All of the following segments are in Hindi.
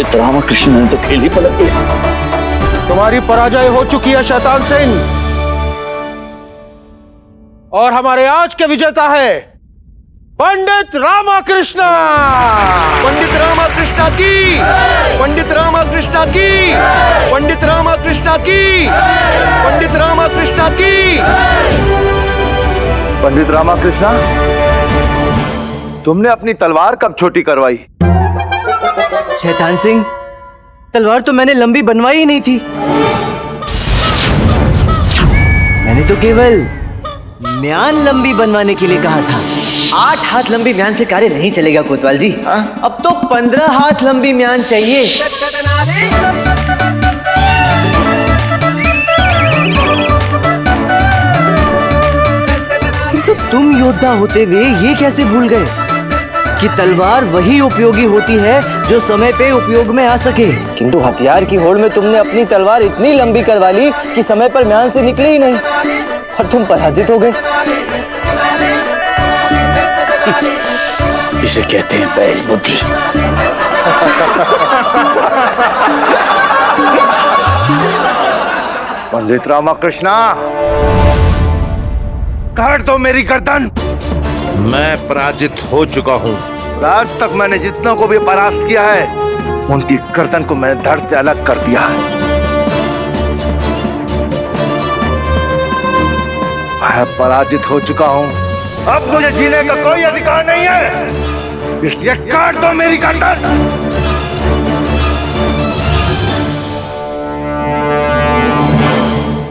पंडित रामकृष्ण ने तो खेल ही पलट दिया। तुम्हारी पराजय हो चुकी है शैतान सिंह, और हमारे आज के विजेता है पंडित रामकृष्ण। पंडित रामकृष्ण की, पंडित रामकृष्ण की, पंडित रामकृष्ण की, पंडित रामकृष्ण की। पंडित रामकृष्ण, तुमने अपनी तलवार कब छोटी करवाई? शैतान सिंह, तलवार तो मैंने लंबी बनवाई ही नहीं थी। मैंने तो केवल म्यान लंबी बनवाने के लिए कहा था। 8 हाथ लंबी म्यान से कार्य नहीं चलेगा कोतवाल जी। अब तो 15 हाथ लंबी म्यान चाहिए। किंतु तुम योद्धा होते हुए ये कैसे भूल गए कि तलवार वही उपयोगी होती है जो समय पे उपयोग में आ सके। किंतु हथियार की होड़ में तुमने अपनी तलवार इतनी लंबी करवा ली कि समय पर म्यान से निकली ही नहीं और तुम पराजित हो गए। इसे कहते हैं बैल बुद्धि। पंडित रामकृष्ण, काट दो मेरी गर्दन। मैं पराजित हो चुका हूँ। आज तक मैंने जितनों को भी परास्त किया है, उनकी गर्दन को मैंने धड़ से अलग कर दिया है। मैं पराजित हो चुका हूँ। अब मुझे जीने का कोई अधिकार नहीं है, इसलिए काट दो मेरी गर्दन।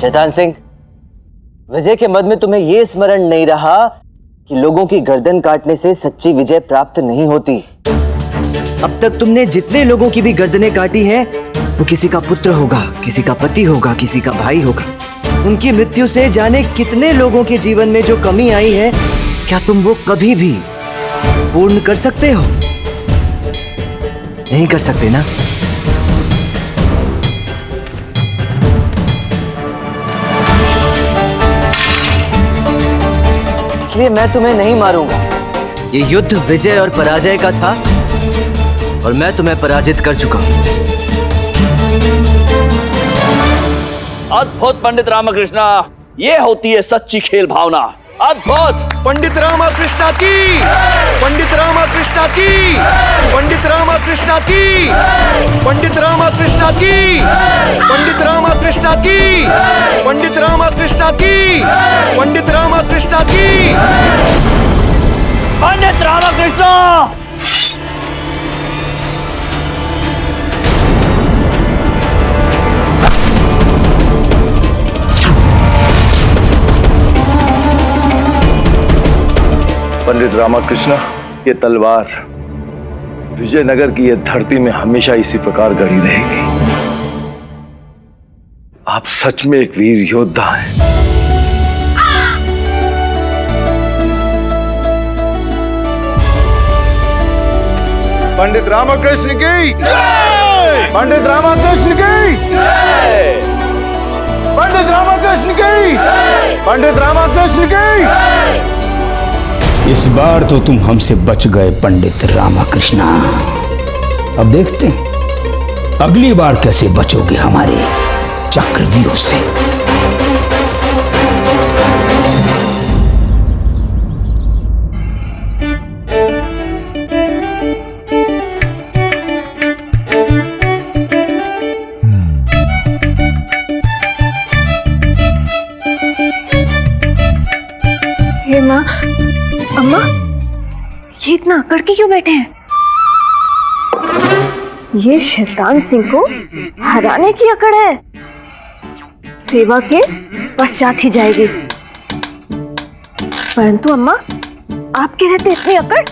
शैतान सिंह, विजय के मद में तुम्हें यह स्मरण नहीं रहा कि लोगों की गर्दन काटने से सच्ची विजय प्राप्त नहीं होती। अब तक तुमने जितने लोगों की भी गर्दनें काटी हैं, वो किसी का पुत्र होगा, किसी का पति होगा, किसी का भाई होगा। उनकी मृत्यु से जाने कितने लोगों के जीवन में जो कमी आई है, क्या तुम वो कभी भी पूर्ण कर सकते हो? नहीं कर सकते ना? इसलिए मैं तुम्हें नहीं मारूंगा। ये युद्ध विजय और पराजय का था और मैं तुम्हें पराजित कर चुका हूं। अद्भुत पंडित रामकृष्ण, ये होती है सच्ची खेल भावना। अद्भुत। पंडित रामकृष्ण की, पंडित रामकृष्ण की, पंडित रामकृष्ण की, पंडित रामकृष्ण की, पंडित रामकृष्ण की, पंडित रामकृष्ण की, पंडित रामकृष्ण की। पंडित रामकृष्ण, पंडित रामकृष्ण, ये तलवार विजयनगर की ये धरती में हमेशा इसी प्रकार गड़ी रहेगी। आप सच में एक वीर योद्धा हैं। पंडित रामकृष्ण की जय! पंडित रामकृष्ण की जय! पंडित रामकृष्ण की जय! पंडित रामकृष्ण की जय! इस बार तो तुम हमसे बच गए पंडित रामकृष्ण। अब देखते हैं अगली बार कैसे बचोगे हमारे चक्रव्यूह से। हे माँ, अम्मा, ये इतना अकड़ के क्यों बैठे हैं? ये शैतान सिंह को हराने की अकड़ है। सेवा के पश्चात ही जाएगी। परंतु अम्मा, आपके रहते इतनी अकड़?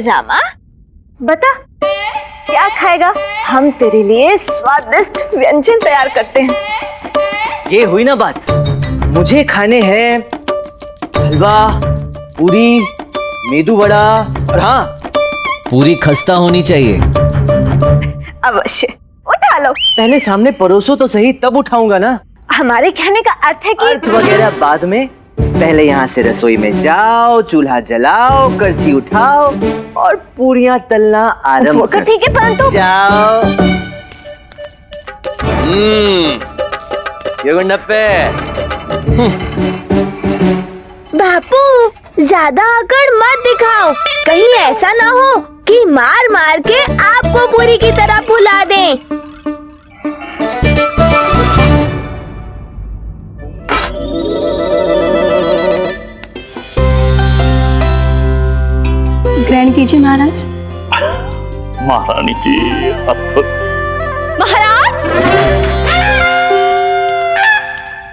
रामा, बता क्या खाएगा? हम तेरे लिए स्वादिष्ट व्यंजन तैयार करते हैं। ये हुई ना बात। मुझे खाने हैं हलवा, पूरी, मेदू वड़ा और हाँ, पूरी खस्ता होनी चाहिए। अवश्य, उठा लो। पहले सामने परोसो तो सही, तब उठाऊंगा ना। हमारे कहने का अर्थ है कि अर्थ वगैरह बाद में, पहले यहाँ से रसोई में जाओ, चूल्हा जलाओ, करछी उठाओ और पूरियां तलना आरंभ वो तो कर ठीक है, परंतु जाओ। ये गुंडप्पे। बापू ज्यादा आकड़ मत दिखाओ, कहीं ऐसा ना हो कि मार मार के आपको पूरी की तरह भुला दें। ग्रहण कीजिए महाराज। महारानी जी अब महाराज,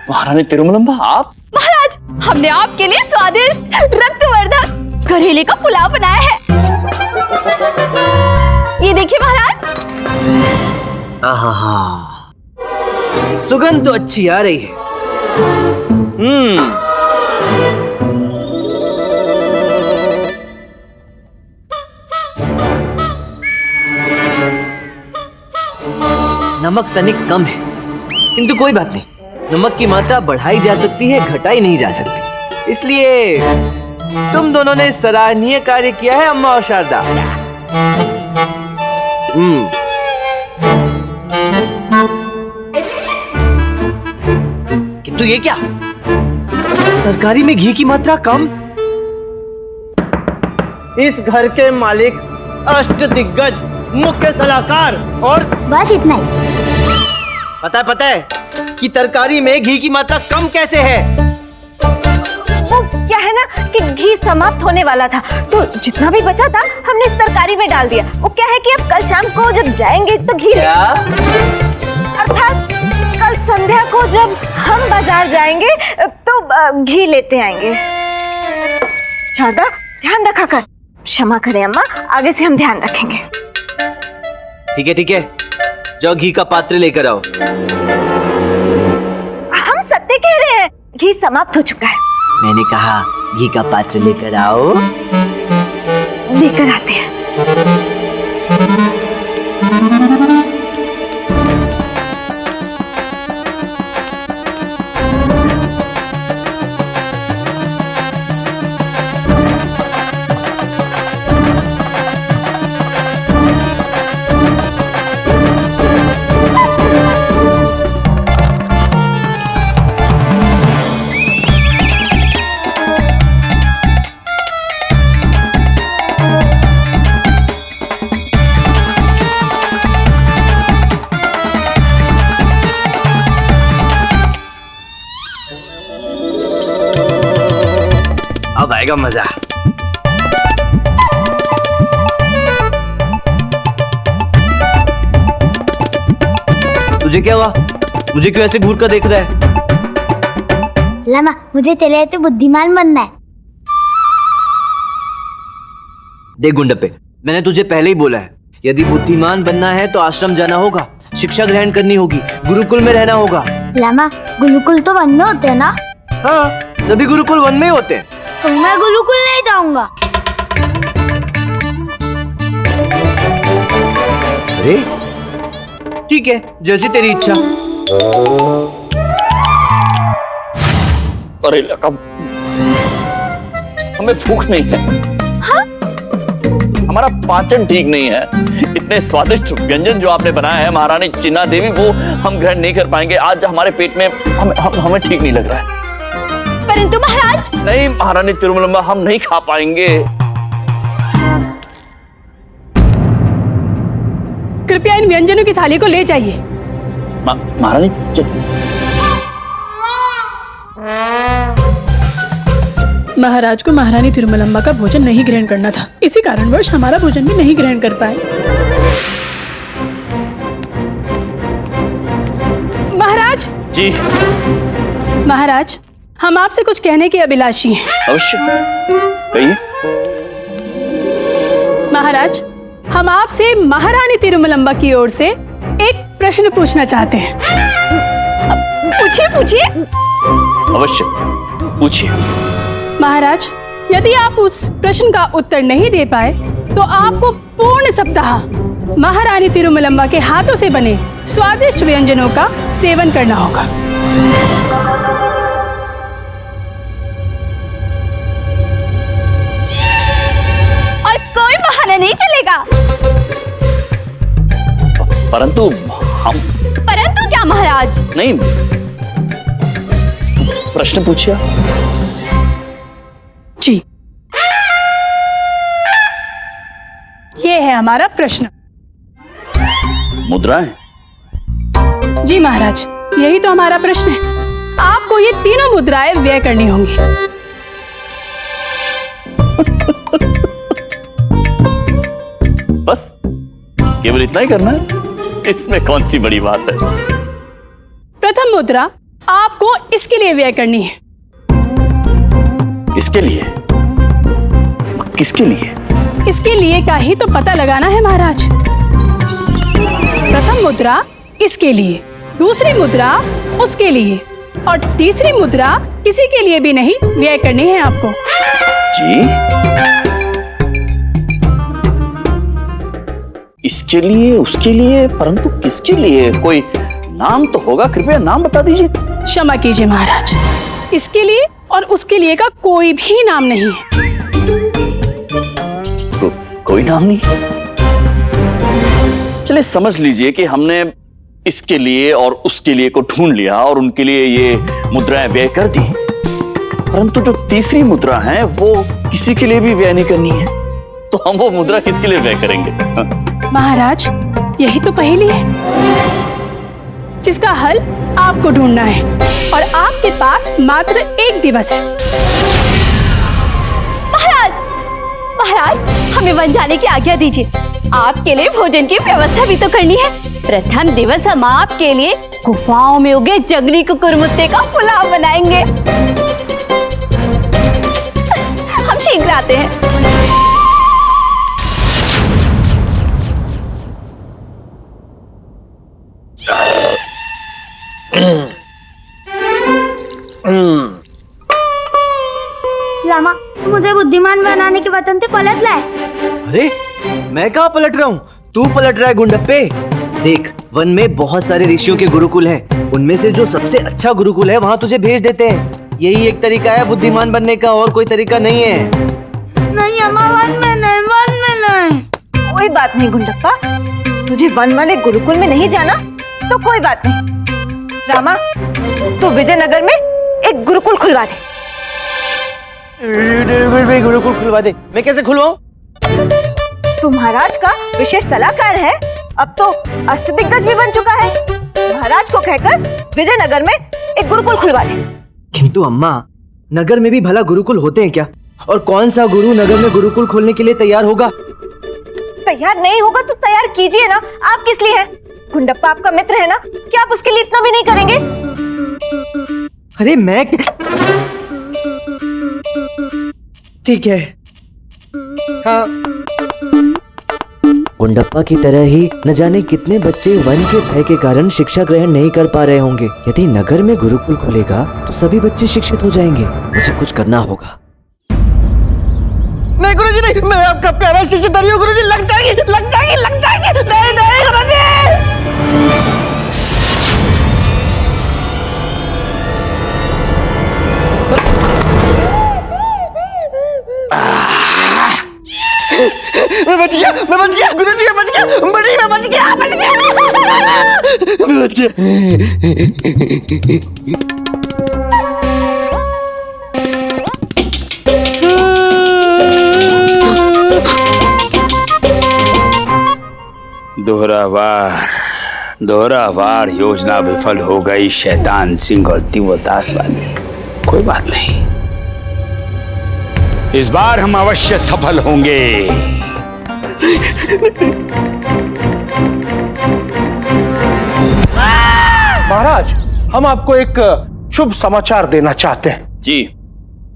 महारानी तिरुमलम्बा आप? महाराज हमने आपके लिए स्वादिष्ट रक्तवर्धक करेले का पुलाव बनाया है। ये देखिए महाराज। आहा, सुगंध तो अच्छी आ रही है। नमक तनिक कम है, किंतु कोई बात नहीं, नमक की मात्रा बढ़ाई जा सकती है, घटाई नहीं जा सकती। इसलिए तुम दोनों ने सराहनीय कार्य किया है अम्मा और शारदा। किंतु ये क्या, तरकारी में घी की मात्रा कम। इस घर के मालिक, अष्ट दिग्गज, मुख्य सलाहकार और बस इतना ही। पता है कि तरकारी में घी की मात्रा कम कैसे है? वो क्या है ना कि घी समाप्त होने वाला था, तो जितना भी बचा था हमने इस तरकारी में डाल दिया। वो क्या है कि अब कल शाम को जब जाएंगे तो घी, अर्थात कल संध्या को जब हम बाजार जाएंगे तो घी लेते आएंगे। शारदा ध्यान रखा कर। क्षमा करें अम्मा, आगे से हम ध्यान रखेंगे। ठीक है, जाओ घी का पात्र लेकर आओ। हम सत्य कह रहे हैं, घी समाप्त हो चुका है। मैंने कहा घी का पात्र लेकर आओ। लेकर आते हैं। अब आएगा मजा। तुझे क्या हुआ? मुझे क्यों ऐसे घूर कर देख रहा है? लामा, मुझे तेरे लिए तो बुद्धिमान बनना है। देख गुंडप्पे, मैंने तुझे पहले ही बोला है, यदि बुद्धिमान बनना है तो आश्रम जाना होगा, शिक्षा ग्रहण करनी होगी, गुरुकुल में रहना होगा। लामा, गुरुकुल तो वन में होते हैं ना? हाँ, सभी गुरुकुल वन में ही होते हैं। तो मैं गुरुकुल नहीं जाऊंगा। अरे ठीक है, जैसी तेरी इच्छा। अरे लकब, हमें भूख नहीं है। हाँ? हमारा पाचन ठीक नहीं है। इतने स्वादिष्ट व्यंजन जो आपने बनाया है महारानी चिन्ना देवी, वो हम ग्रहण नहीं कर पाएंगे। आज हमारे पेट में हमें ठीक नहीं लग रहा है। परंतु महाराज। नहीं महारानी तिरुमलम्बा, हम नहीं खा पाएंगे। कृपया इन व्यंजनों की थाली को ले जाइए। महारानी महाराज को महारानी तिरुमलम्बा का भोजन नहीं ग्रहण करना था, इसी कारणवश हमारा भोजन भी नहीं ग्रहण कर पाए। महाराज जी। महाराज, हम आपसे कुछ कहने के अभिलाषी हैं। अवश्य कहिए। महाराज, हम आपसे महारानी तिरुमलम्बा की ओर से एक प्रश्न पूछना चाहते हैं। पूछिए। अवश्य पूछिए। महाराज, यदि आप उस प्रश्न का उत्तर नहीं दे पाए तो आपको पूर्ण सप्ताह महारानी तिरुमलम्बा के हाथों से बने स्वादिष्ट व्यंजनों का सेवन करना होगा। परंतु क्या महाराज? नहीं, प्रश्न पूछिए। जी, ये है हमारा प्रश्न। मुद्राएं? जी महाराज, यही तो हमारा प्रश्न है। आपको ये तीनों मुद्राएं व्यय करनी होंगी। बस केवल इतना ही करना है? इसमें कौन सी बड़ी बात है? प्रथम मुद्रा आपको इसके लिए व्यय करनी है। इसके लिए? किसके लिए? इसके लिए का ही तो पता लगाना है महाराज। प्रथम मुद्रा इसके लिए, दूसरी मुद्रा उसके लिए, और तीसरी मुद्रा किसी के लिए भी नहीं व्यय करनी है आपको। जी? इसके लिए, उसके लिए, परंतु किसके लिए? कोई नाम तो होगा, कृपया नाम बता दीजिए। क्षमा कीजिए महाराज, इसके लिए और उसके लिए का कोई भी नाम नहीं है। कोई नाम नहीं? चलिए समझ लीजिए कि हमने इसके लिए और उसके लिए को ढूंढ लिया और उनके लिए ये मुद्राएं व्यय कर दी, परंतु जो तीसरी मुद्रा है वो किसी के लिए भी व्यय नहीं करनी है, तो हम वो मुद्रा किसके लिए व्यय करेंगे? महाराज, यही तो पहेली है जिसका हल आपको ढूंढना है, और आपके पास मात्र 1 दिवस है। महाराज, हमें वन जाने की आज्ञा दीजिए। आपके लिए भोजन की व्यवस्था भी तो करनी है। प्रथम दिवस हम आपके लिए गुफाओं में उगे जंगली कुकुरमुत्ते का पुलाव बनाएंगे। हम शीघ्र आते हैं। लामा, मुझे बुद्धिमान बनाने के वतन से पलट लाए। अरे मैं कहाँ पलट रहा हूँ, तू पलट रहा है गुंडप्पे। देख, वन में बहुत सारे ऋषियों के गुरुकुल हैं, उनमें से जो सबसे अच्छा गुरुकुल है वहाँ तुझे भेज देते हैं। यही एक तरीका है बुद्धिमान बनने का, और कोई तरीका नहीं है। नहीं अम्मा, वन में नहीं। कोई बात नहीं गुंडप्पा, तुझे वन वाले गुरुकुल में नहीं जाना तो कोई बात नहीं। रामा, तू विजयनगर में एक गुरुकुल खुलवा दे। गुरुकुल खुलवा दे? मैं कैसे खुलवाऊं? तू महाराज का विशेष सलाहकार है, अब तो अष्टदिग्गज भी बन चुका है। महाराज को कहकर विजयनगर में एक गुरुकुल खुलवा दे। किंतु अम्मा, नगर में भी भला गुरुकुल होते हैं क्या? और कौन सा गुरु नगर में गुरुकुल खोलने के लिए तैयार होगा? तैयार नहीं होगा तो तैयार कीजिए ना, आप किस लिए हैं? गुंडप्पा आपका मित्र है ना, क्या आप उसके लिए इतना भी नहीं करेंगे? अरे मैं, ठीक है, हाँ। गुंडप्पा की तरह ही न जाने कितने बच्चे वन के भय के कारण शिक्षा ग्रहण नहीं कर पा रहे होंगे। यदि नगर में गुरुकुल खुलेगा तो सभी बच्चे शिक्षित हो जाएंगे। मुझे कुछ करना होगा। नहीं गुरुजी नहीं, मैं आपका प्यारा शिष्य धरी हूँ गुरुजी। लग जाएगी। नहीं गुरुजी। मैं बच गया गुरुजी, मैं बच गया। दोहरा वार योजना विफल हो गई शैतान सिंह और दिव्यदास वाली। कोई बात नहीं, इस बार हम अवश्य सफल होंगे। महाराज, हम आपको एक शुभ समाचार देना चाहते हैं। जी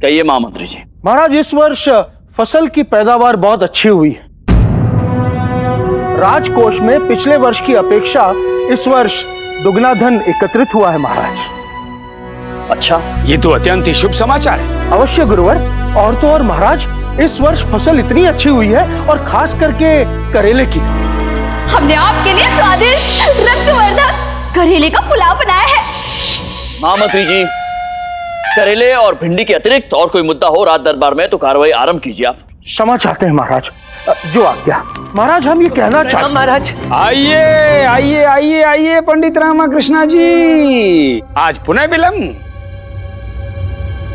कहिए महामंत्री जी। महाराज, इस वर्ष फसल की पैदावार बहुत अच्छी हुई है। राजकोष में पिछले वर्ष की अपेक्षा इस वर्ष दुगना धन एकत्रित हुआ है महाराज। अच्छा, ये तो अत्यंत ही शुभ समाचार है। अवश्य गुरुवर, और तो और महाराज, इस वर्ष फसल इतनी अच्छी हुई है, और खास करके करेले की। हमने आपके लिए स्वादिष्ट रक्तवर्धक करेले का पुलाव बनाया है। महामंत्री जी, करेले और भिंडी के अतिरिक्त और कोई मुद्दा हो राज दरबार में तो कार्रवाई आरंभ कीजिए आप। क्षमा चाहते हैं महाराज, जो आज्ञा। महाराज हम ये कहना चाहते महाराज। आइए आइए आइए आइए पंडित रामकृष्णा जी, आज पुनः विलंब।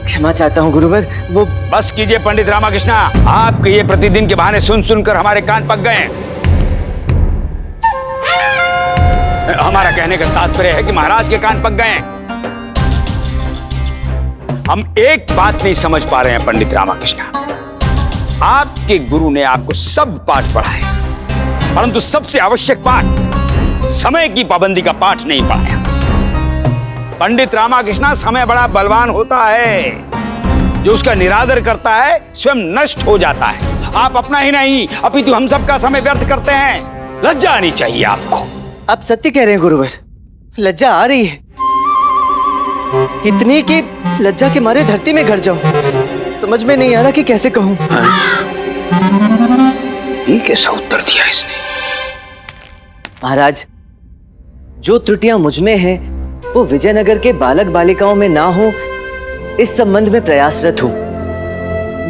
क्षमा चाहता हूँ गुरुवर, वो बस कीजिए पंडित रामकृष्णा, आपके ये प्रतिदिन के बहाने सुन सुनकर हमारे कान पक गए हैं। हमारा कहने का तात्पर्य है कि महाराज के कान पक गए हैं। हम एक बात नहीं समझ पा रहे हैं पंडित रामकृष्णा, आपके गुरु ने आपको सब पाठ पढ़ाए, परंतु सबसे आवश्यक पाठ समय की पाबंदी का पाठ नहीं पढ़ाया। पंडित रामकृष्णा, समय बड़ा बलवान होता है, जो उसका निरादर करता है स्वयं नष्ट हो जाता है। आप अपना ही नहीं अपितु हम सबका समय व्यर्थ करते हैं। लज्जा आनी चाहिए आपको। आप सत्य कह रहे हैं गुरुवर, लज्जा आ रही है, इतनी कि लज्जा के मारे धरती में गिर जाऊं। समझ में नहीं आ रहा कि कैसे कहूं। ये कैसा उत्तर दिया इसने? महाराज, जो त्रुटियां मुझ में हैं, वो विजयनगर के बालक बालिकाओं में ना हो, इस संबंध में प्रयासरत हूं।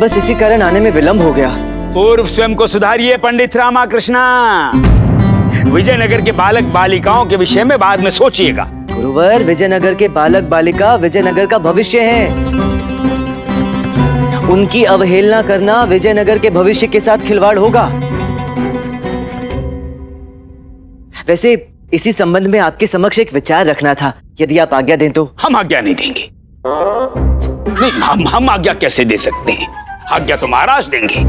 बस इसी कारण आने में विलंब हो गया। पूर्व स्वयं को सुधारिए पंडित रामकृष्णा। विजयनगर के बालक बालिकाओं के विषय में बाद में सोचिएगा। गुरुवर, विजयनगर के बालक बालिका विजयनगर का भविष्य है। उनकी अवहेलना करना विजयनगर के भविष्य के साथ खिलवाड़ होगा। वैसे इसी संबंध में आपके समक्ष एक विचार रखना था, यदि आप आज्ञा दें तो। हम आज्ञा नहीं देंगे। नहीं, हम आज्ञा कैसे दे सकते हैं? आज्ञा तो महाराज देंगे।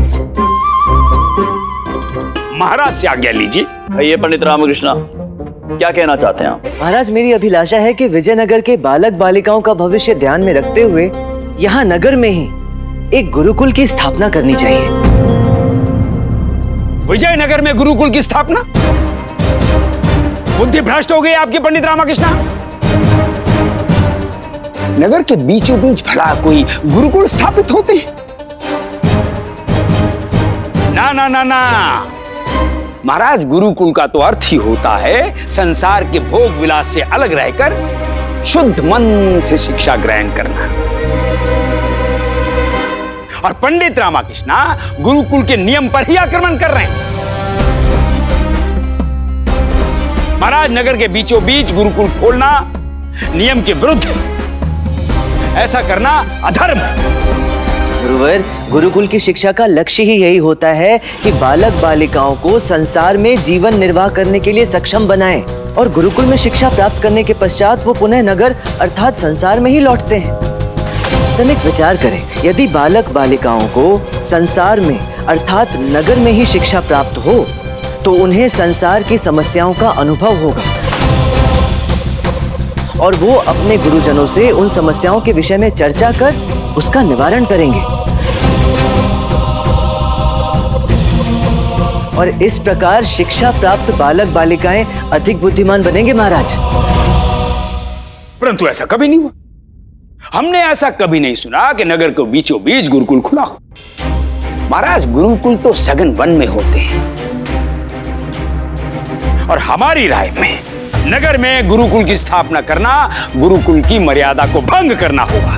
महाराज से आज्ञा लीजिए। ये पंडित रामकृष्णा, क्या कहना चाहते हैं आप? महाराज, मेरी अभिलाषा है कि विजयनगर के बालक बालिकाओं का भविष्य ध्यान में रखते हुए यहाँ नगर में ही एक गुरुकुल की स्थापना करनी चाहिए। विजयनगर में गुरुकुल की स्थापना? बुद्धि भ्रष्ट हो गई आपकी पंडित रामकृष्णा। नगर के बीचों बीच भला कोई गुरुकुल स्थापित होते हैं? ना ना ना ना महाराज, गुरुकुल का तो अर्थ ही होता है संसार के भोग विलास से अलग रहकर शुद्ध मन से शिक्षा ग्रहण करना। और पंडित रामकृष्णा गुरुकुल के नियम पर ही आक्रमण कर रहे हैं। महाराज, नगर के बीचों बीच गुरुकुल खोलना नियम के विरुद्ध है। ऐसा करना अधर्म है। गुरुवर, गुरुकुल की शिक्षा का लक्ष्य ही यही होता है कि बालक बालिकाओं को संसार में जीवन निर्वाह करने के लिए सक्षम बनाएं और गुरुकुल में शिक्षा प्राप्त करने के पश्चात वो पुनः नगर अर्थात संसार में ही लौटते हैं। तनिक विचार करें, यदि बालक बालिकाओं को संसार में अर्थात नगर में ही शिक्षा प्राप्त हो तो उन्हें संसार की समस्याओं का अनुभव होगा और वो अपने गुरुजनों से उन समस्याओं के विषय में चर्चा कर उसका निवारण करेंगे और इस प्रकार शिक्षा प्राप्त बालक बालिकाएं अधिक बुद्धिमान बनेंगे महाराज। परंतु ऐसा कभी नहीं हुआ। हमने ऐसा कभी नहीं सुना कि नगर के बीचों बीच गुरुकुल खुला हो। महाराज, गुरुकुल तो सघन वन में होते हैं और हमारी राय में नगर में गुरुकुल की स्थापना करना गुरुकुल की मर्यादा को भंग करना होगा।